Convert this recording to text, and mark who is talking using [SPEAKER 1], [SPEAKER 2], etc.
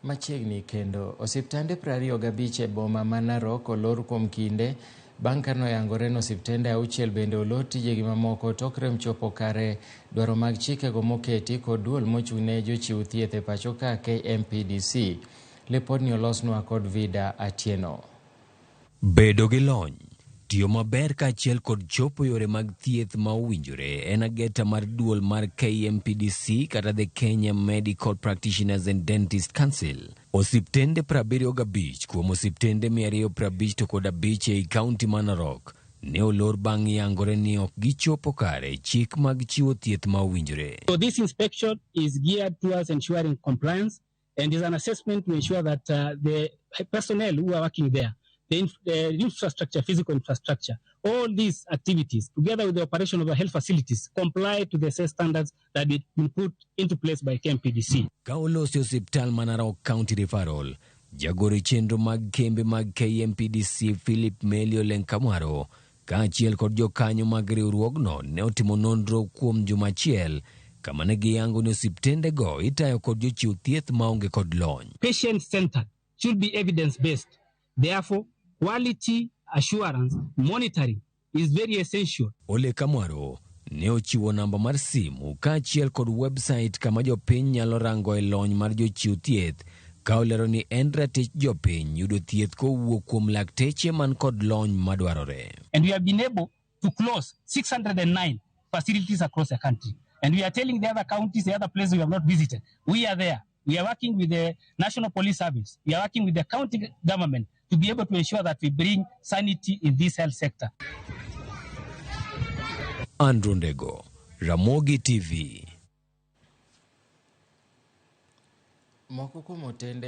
[SPEAKER 1] Machiegni kendo osiptende 25 e boma ma Narok olor kuom kinde bang' ka noyangore ni osiptende 6 bende olor tijegi mamoko tok rem chopo kare dwaro mag chikego moketi kod duol mochung'ne jochiw thieth e pacho ka KMPDC. Lipodni olosnwa kod Vida Atieno.
[SPEAKER 2] Bedo gi lony, tiyo maber kaachiel kod chopo yore mag thieth ma owinjore en ageta mar duol mar KMPDC kata the Kenya Medical Practitioners and Dentist Council. Osiptende 75 kuom osiptende 255 ei kaunti ma Narok ne olor bang' yangore ni ok gichopo kare chik mag chiwo thieth ma owinjore.
[SPEAKER 3] So this inspection is geared towards ensuring compliance and is an assessment to ensure that the personnel who are working there, the infrastructure, physical infrastructure, all these activities, together with the operation of the health facilities, comply to the standards that have been put into place by KMPDC.
[SPEAKER 2] Kaolosi Osiptal ma Narok County Referral, jagoro chenro mag kembe mag KMPDC Philip Melio Lenkamwaro, kaachiel kod jokanyo mag riwruogno ne otimo nonro kuom juma achiel kama ne giyango ni osiptende go itayo kod jochiw thieth maonge kod lony.
[SPEAKER 3] Patient-centered should be evidence-based. Therefore, quality assurance monitoring is very essential.
[SPEAKER 2] Ole Kamwaro ne ochiwo namba mar simu kaachiel kod website kama jopiny nyalo rango e lony mar jochiw thieth ka olero ni en ratich jopiny yudo thieth kowuok kuom lakteche man kod lony madwarore.
[SPEAKER 3] And we have been able to close 609 facilities across the country. And we are telling the other counties, the other places we have not visited, we are there. We are working with the National Police Service. We are working with the county government to be able to ensure that we bring sanity in this health sector.
[SPEAKER 2] Andrew Ndego, Ramogi TV.
[SPEAKER 1] Moko kuom otende